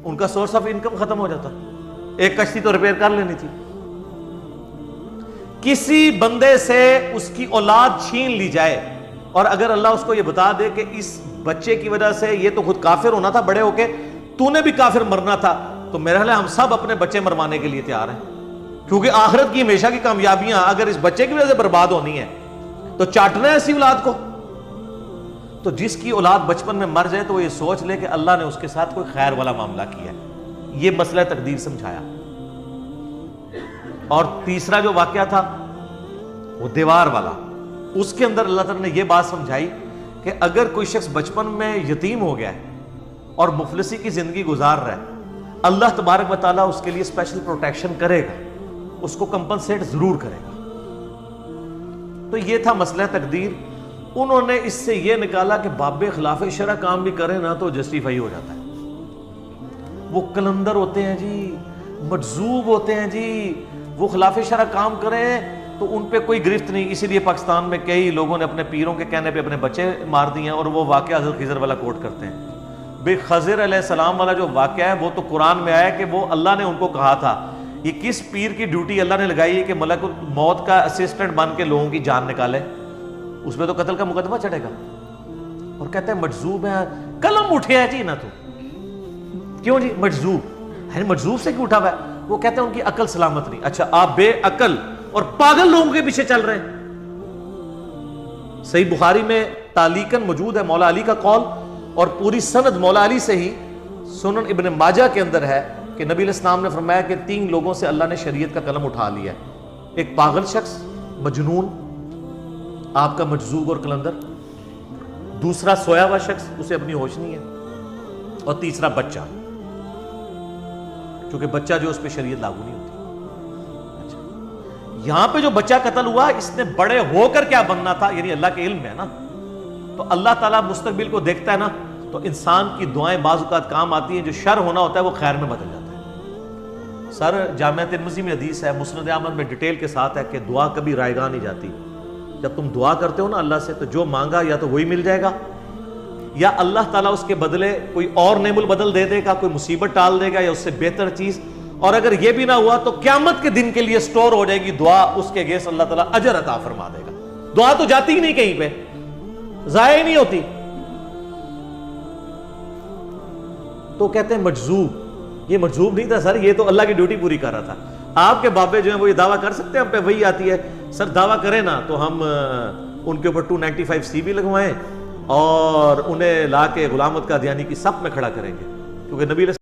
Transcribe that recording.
ان کا source of income ختم ہو جاتا. ایک کشتی تو ریپیئر کر لینی تھی. کسی بندے سے اس کی اولاد چھین لی جائے اور اگر اللہ اس کو یہ بتا دے کہ اس بچے کی وجہ سے یہ تو خود کافر ہونا تھا بڑے ہو کے, تو نے بھی کافر مرنا تھا, تو میرا خیال ہے ہم سب اپنے بچے مروانے کے لیے تیار ہیں, کیونکہ آخرت کی ہمیشہ کی کامیابیاں اگر اس بچے کی وجہ سے برباد ہونی ہے تو چاٹنا ہے ایسی اولاد کو. تو جس کی اولاد بچپن میں مر جائے تو وہ یہ سوچ لے کہ اللہ نے اس کے ساتھ کوئی خیر والا معاملہ کیا ہے. یہ مسئلہ تقدیر سمجھایا. اور تیسرا جو واقعہ تھا وہ دیوار والا, اس کے اندر اللہ تعالیٰ نے یہ بات سمجھائی کہ اگر کوئی شخص بچپن میں یتیم ہو گیا ہے اور مفلسی کی زندگی گزار رہا ہے, اللہ تبارک و تعالیٰ اس کے لیے اسپیشل پروٹیکشن کرے گا, اس کو کمپنسیٹ ضرور کرے گا. تو یہ تھا مسئلہ تقدیر. انہوں نے اس سے یہ نکالا کہ باب خلاف شرع کام بھی کرے نا تو جسٹیفائی ہو جاتا ہے. وہ کلندر ہوتے ہیں جی, مجذوب ہوتے ہیں جی, وہ خلاف شرع کام کریں تو ان پہ کوئی گرفت نہیں. اسی لیے پاکستان میں کئی لوگوں نے اپنے پیروں کے کہنے پہ اپنے بچے مار دیے ہیں, اور وہ واقعہ حضرت خضر والا کوٹ کرتے ہیں. بے خضر علیہ السلام والا جو واقعہ ہے وہ تو قرآن میں آیا کہ وہ اللہ نے ان کو کہا تھا, یہ کس پیر کی ڈیوٹی اللہ نے لگائی ہے کہ ملک موت کا اسسٹنٹ بن کے لوگوں کی جان نکالے, اس میں تو قتل کا مقدمہ چڑھے گا. اور کہتے ہیں مجذوب ہے, قلم اٹھے ہے جی نا تو کیوں جی مجذوب ہے, مجذوب سے کیوں اٹھا ہوا ہے؟ وہ کہتے ہیں ان کی عقل سلامت نہیں. اچھا آپ بے عقل اور پاگل لوگوں کے پیچھے چل رہے ہیں. صحیح بخاری میں تعلیقاً موجود ہے مولا علی کا قول, اور پوری سند مولا علی سے ہی. سنن ابن ماجہ کے اندر ہے کہ نبی علیہ السلام نے فرمایا کہ 3 لوگوں سے اللہ نے شریعت کا قلم اٹھا لیا ہے. ایک پاگل شخص, مجنون, آپ کا مجذوب اور کلندر. دوسرا سویا ہوا شخص, اسے اپنی ہوش نہیں ہے. اور تیسرا بچہ, کیونکہ بچہ جو اس پہ شریعت لاگو نہیں ہوتی. اچھا یہاں پہ جو بچہ قتل ہوا اس نے بڑے ہو کر کیا بننا تھا, یعنی اللہ کے علم ہے نا, تو اللہ تعالیٰ مستقبل کو دیکھتا ہے نا, تو انسان کی دعائیں بعض اوقات کام آتی ہیں, جو شر ہونا ہوتا ہے وہ خیر میں بدل جاتا ہے. سر جامعہ ترمذی میں حدیث ہے, مسند احمد میں ڈیٹیل کے ساتھ ہے کہ دعا کبھی رائے گاہ نہیں جاتی. جب تم دعا کرتے ہو نا اللہ سے, تو جو مانگا یا تو وہی مل جائے گا, یا اللہ تعالیٰ اس کے بدلے کوئی اور نعم البدل دے دے گا, کوئی مصیبت ٹال دے گا یا اس سے بہتر چیز. اور اگر یہ بھی نہ ہوا تو قیامت کے دن کے لیے سٹور ہو جائے گی دعا, اس کے اگینسٹ اللہ تعالیٰ اجر عطا فرما دے گا. دعا تو جاتی ہی نہیں کہیں پہ, ضائع ہی نہیں ہوتی. تو کہتے ہیں مجذوب, یہ مجذوب نہیں تھا سر, یہ تو اللہ کی ڈیوٹی پوری کر رہا تھا. آپ کے بابے جو ہیں وہ یہ دعویٰ کر سکتے ہیں ہم پہ وہی آتی ہے؟ سر دعویٰ کریں نا تو ہم ان کے اوپر 295 بھی لگوائیں اور انہیں لا کے غلامت قادیانی کی صف میں کھڑا کریں گے, کیونکہ نبی